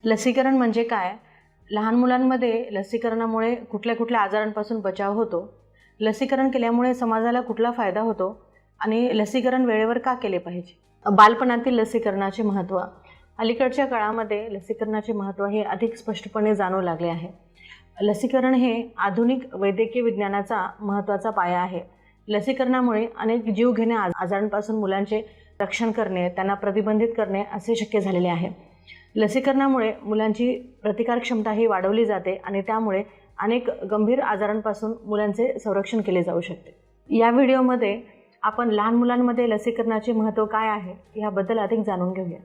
लसीकरण म्हणजे काय? लहान मुलांमध्ये लसीकरणामुळे कुठल्या आजारांपासून बचाव होतो? लसीकरण केल्यामुळे समाजाला कुठला फायदा होतो? आणि लसीकरण वेळेवर का केले पाहिजे? बालपणातील लसीकरणाचे महत्त्व. अलीकडच्या काळामध्ये लसीकरणाचे महत्त्व हे अधिक स्पष्टपणे जाणवू लागले आहे. लसीकरण हे आधुनिक वैद्यकीय विज्ञानाचा महत्त्वाचा पाया आहे. लसीकरणामुळे अनेक जीवघेण्या आजारांपासून मुलांचे रक्षण करणे, त्यांना प्रतिबंधित करणे असे शक्य झालेले आहे. लसीकरणामुळे मुलांची प्रतिकार क्षमताही वाढवली जाते आणि त्यामुळे अनेक गंभीर आजारांपासून मुलांचे संरक्षण केले जाऊ शकते. या व्हिडिओमध्ये आपण लहान मुलांमध्ये लसीकरणाचे महत्त्व काय आहे याबद्दल अधिक जाणून घेऊया.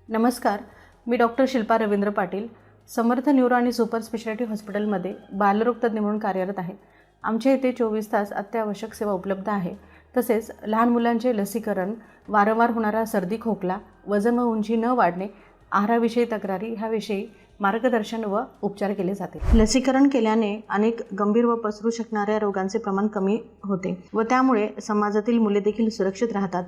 नमस्कार, मी डॉक्टर शिल्पा रवींद्र पाटील, समर्थ न्यूरो आणि सुपर स्पेशालिटी हॉस्पिटलमध्ये बालरोग तज्ज्ञ म्हणून कार्यरत आहे. आमच्या इथे 24 तास अत्यावश्यक सेवा उपलब्ध आहे. तसेच लहान मुलांचे लसीकरण, वारंवार होणारा सर्दी खोकला, वजन व उंची न वाढणे, आहाराविषयी तक्रारी ह्याविषयी मार्गदर्शन व उपचार केले जाते. लसीकरण केल्याने अनेक गंभीर व पसरू शकणाऱ्या रोगांचे प्रमाण कमी होते व त्यामुळे समाजातील मुले देखील सुरक्षित राहतात.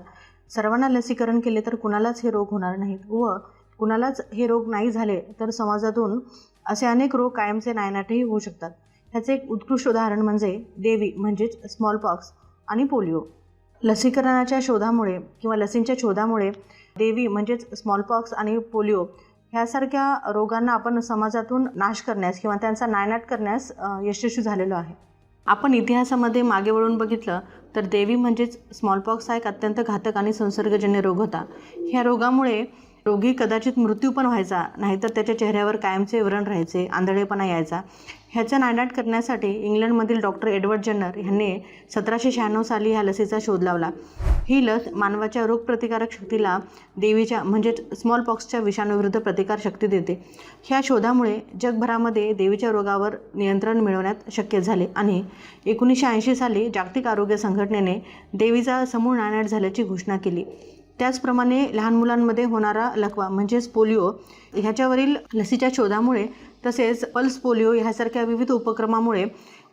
सर्वांना लसीकरण केले तर कुणालाच हे रोग होणार नाहीत व कुणालाच हे रोग नाही झाले तर समाजातून असे अनेक रोग कायमचे नायनाटही होऊ शकतात. ह्याचे एक उत्कृष्ट उदाहरण म्हणजे देवी म्हणजेच स्मॉलपॉक्स आणि पोलिओ. लसीकरणाच्या शोधामुळे किंवा लसींच्या शोधामुळे देवी म्हणजेच स्मॉलपॉक्स आणि पोलिओ ह्यासारख्या रोगांना आपण समाजातून नाश करण्यास किंवा त्यांचा नायनाट करण्यास यशस्वी झालेलो आहे. आपण इतिहासामध्ये मागे वळून बघितलं तर देवी म्हणजेच स्मॉलपॉक्स हा एक अत्यंत घातक आणि संसर्गजन्य रोग होता. ह्या रोगामुळे रोगी कदाचित मृत्यू पण व्हायचा, नाहीतर त्याच्या चेहऱ्यावर कायमचे व्रण राहायचे, आंधळेपणा यायचा. ह्याचा नायनाट करण्यासाठी इंग्लंडमधील डॉक्टर एडवर्ड जन्नर ह्यांनी 1796 साली ह्या लसीचा शोध लावला. ही लस मानवाच्या रोगप्रतिकारक शक्तीला देवीच्या म्हणजेच स्मॉलपॉक्सच्या विषाणूविरुद्ध प्रतिकार शक्ती देते. ह्या शोधामुळे जगभरामध्ये देवीच्या रोगावर नियंत्रण मिळवण्यात शक्य झाले आणि 1980 साली जागतिक आरोग्य संघटनेने देवीचा समूळ नायनाट झाल्याची घोषणा केली. त्याचप्रमाणे लहान मुलांमध्ये होणारा लकवा म्हणजेच पोलिओ ह्याच्यावरील लसीच्या शोधामुळे तसेच पल्स पोलिओ ह्यासारख्या विविध उपक्रमामुळे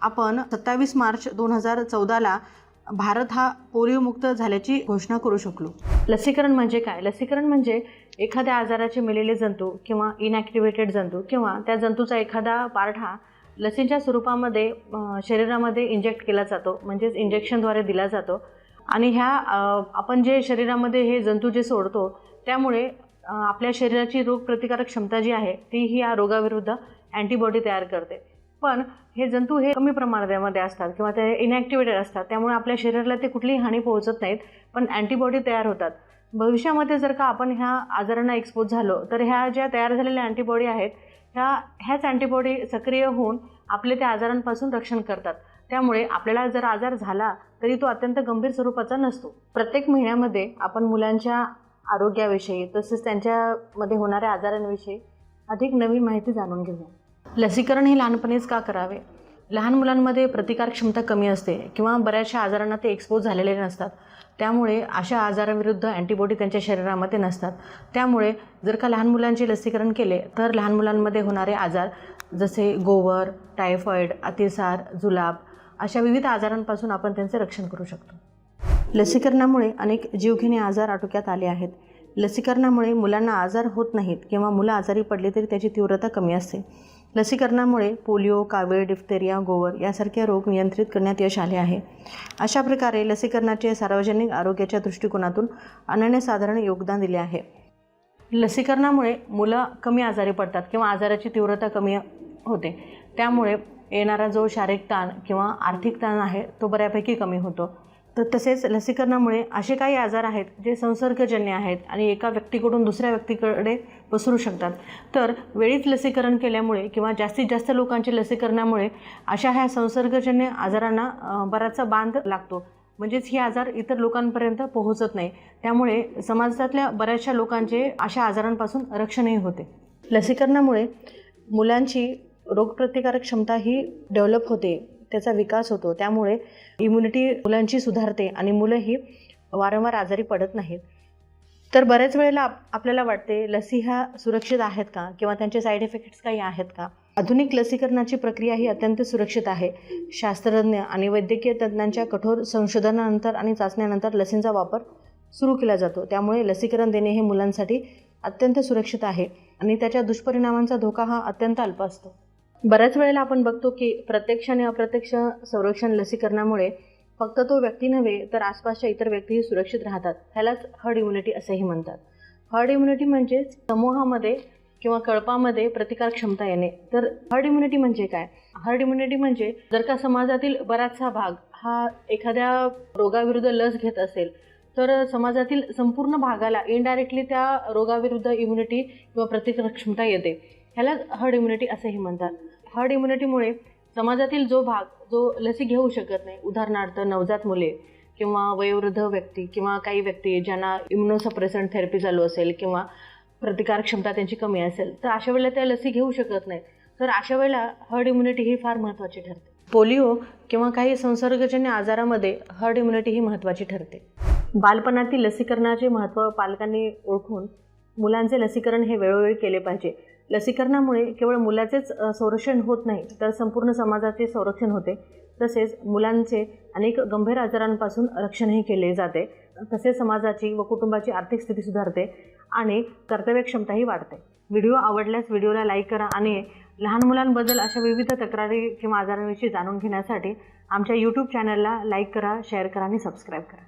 आपण 27 मार्च 2014ला भारत हा पोलिओमुक्त झाल्याची घोषणा करू शकलो. लसीकरण म्हणजे काय? लसीकरण म्हणजे एखाद्या आजाराचे मेलेले जंतू किंवा इनॲक्टिव्हेटेड जंतू किंवा त्या जंतूचा एखादा पार्ट हा लसीच्या स्वरूपामध्ये शरीरामध्ये इंजेक्ट केला जातो, म्हणजेच इंजेक्शनद्वारे दिला जातो. आणि ह्या आपण जे शरीरामध्ये हे जंतू जे सोडतो त्यामुळे आपल्या शरीराची रोगप्रतिकारक क्षमता जी आहे ती ही या रोगाविरुद्ध अँटीबॉडी तयार करते. पण हे जंतू हे कमी प्रमाणामध्ये असतात किंवा ते इनॲक्टिव्हेटेड असतात, त्यामुळे आपल्या शरीराला ते कुठलीही हानी पोहोचत नाहीत, पण अँटीबॉडी तयार होतात. भविष्यामध्ये जर का आपण ह्या आजारांना एक्सपोज झालो तर ह्या ज्या तयार झालेल्या अँटीबॉडी आहेत ह्याच अँटीबॉडी सक्रिय होऊन आपले त्या आजारांपासून रक्षण करतात. त्यामुळे आपल्याला जर आजार झाला तरी तो अत्यंत गंभीर स्वरूपाचा नसतो. प्रत्येक महिन्यामध्ये आपण मुलांच्या आरोग्याविषयी तसेच त्यांच्यामध्ये होणाऱ्या आजारांविषयी अधिक नवीन माहिती जाणून घेऊया. लसीकरण हे लहानपणीच का करावे? लहान मुलांमध्ये प्रतिकार क्षमता कमी असते किंवा बऱ्याचशा आजारांना ते एक्सपोज झालेले नसतात, त्यामुळे अशा आजाराविरुद्ध अँटीबॉडी त्यांच्या शरीरामध्ये नसतात. त्यामुळे जर का लहान मुलांचे लसीकरण केले तर लहान मुलांमध्ये होणारे आजार जसे गोवर, टायफॉईड, अतिसार, जुलाब अशा विविध आजारांपासून आपण त्यांचे रक्षण करू शकतो. लसीकरणामुळे अनेक जीवघेणे आजार आटोक्यात आले आहेत. लसीकरणामुळे मुलांना आजार होत नाहीत किंवा मुलं आजारी पडली तरी त्याची तीव्रता कमी असते. लसीकरणामुळे पोलिओ, कावीळ, डिफ्थेरिया, गोवर यासारखे रोग नियंत्रित करण्यात यश आले आहे. अशा प्रकारे लसीकरणाचे सार्वजनिक आरोग्याच्या दृष्टिकोनातून अनन्यसाधारण योगदान दिले आहे. लसीकरणामुळे मुलं कमी आजारी पडतात किंवा आजाराची तीव्रता कमी होते. त्यामुळे येणारा जो शारीरिक ताण किंवा आर्थिक ताण आहे तो बऱ्यापैकी कमी होतो. तसेच लसीकरणामुळे असे काही आजार आहेत जे संसर्गजन्य आहेत आणि एका व्यक्तीकडून दुसऱ्या व्यक्तीकडे पसरू शकतात. तर वेळीच लसीकरण केल्यामुळे किंवा जास्तीत जास्त लोकांच्या लसीकरणामुळे अशा ह्या संसर्गजन्य आजारांना बराचसा बांध लागतो, म्हणजेच ही आजार इतर लोकांपर्यंत पोहोचत नाही. त्यामुळे समाजातल्या बऱ्याचशा लोकांचे अशा आजारांपासून रक्षणही होते. लसीकरणामुळे मुलांची रोगप्रतिकारक क्षमता ही डेव्हलप होते, त्याचा विकास होतो. त्यामुळे इम्युनिटी मुलांची सुधारते आणि मुलं ही वारंवार आजारी पडत नाहीत. तर बऱ्याच वेळेला आपल्याला वाटते लसी ह्या सुरक्षित आहेत का किंवा त्यांचे साईड इफेक्ट्स काही आहेत का. आधुनिक लसीकरणाची प्रक्रिया ही अत्यंत सुरक्षित आहे. शास्त्रज्ञ आणि वैद्यकीय तज्ज्ञांच्या कठोर संशोधनानंतर आणि चाचण्यानंतर लसींचा वापर सुरू केला जातो. त्यामुळे लसीकरण देणे हे मुलांसाठी अत्यंत सुरक्षित आहे आणि त्याच्या दुष्परिणामांचा धोका हा अत्यंत अल्प असतो. बऱ्याच वेळेला आपण बघतो की प्रत्यक्ष आणि अप्रत्यक्ष संरक्षण लसीकरणामुळे फक्त तो व्यक्ती नव्हे तर आसपासच्या इतर व्यक्तीही सुरक्षित राहतात. ह्यालाच हर्ड इम्युनिटी असेही म्हणतात. हर्ड इम्युनिटी म्हणजे समूहामध्ये किंवा कळपामध्ये प्रतिकार क्षमता येणे. तर हर्ड इम्युनिटी म्हणजे काय? हर्ड इम्युनिटी म्हणजे जर का समाजातील बराचसा भाग हा एखाद्या रोगाविरुद्ध लस घेत असेल तर समाजातील संपूर्ण भागाला इनडायरेक्टली त्या रोगाविरुद्ध इम्युनिटी किंवा प्रतिकार क्षमता येते. ह्यालाच हर्ड इम्युनिटी असेही म्हणतात. हर्ड इम्युनिटीमुळे समाजातील जो भाग जो लसी घेऊ शकत नाही, उदाहरणार्थ नवजात मुले किंवा वयोवृद्ध व्यक्ती किंवा काही व्यक्ती ज्यांना इम्युनोसप्रेसंट थेरपी चालू असेल किंवा प्रतिकार क्षमता त्यांची कमी असेल तर अशा वेळेला त्या लसी घेऊ शकत नाही. तर अशा वेळेला हर्ड इम्युनिटी ही फार महत्त्वाची ठरते. पोलिओ किंवा काही संसर्गजन्य आजारामध्ये हर्ड इम्युनिटी ही महत्त्वाची ठरते. बालपणातील लसीकरणाचे महत्त्व पालकांनी ओळखून मुलांचे लसीकरण हे वेळोवेळी केले पाहिजे. लसीकरणामुळे केवळ मुलाचेच संरक्षण होत नाही तर संपूर्ण समाजाचे संरक्षण होते. तसेच मुलांचे अनेक गंभीर आजारांपासून रक्षणही केले जाते. तसेच समाजाची व कुटुंबाची आर्थिक स्थिती सुधारते आणि कर्तव्यक्षमताही वाढते. व्हिडिओ आवडल्यास व्हिडिओला लाईक करा आणि लहान मुलांबद्दल अशा विविध तक्रारी किंवा आजारांविषयी जाणून घेण्यासाठी आमच्या यूट्यूब चॅनलला लाईक करा, शेअर करा आणि सबस्क्राईब करा.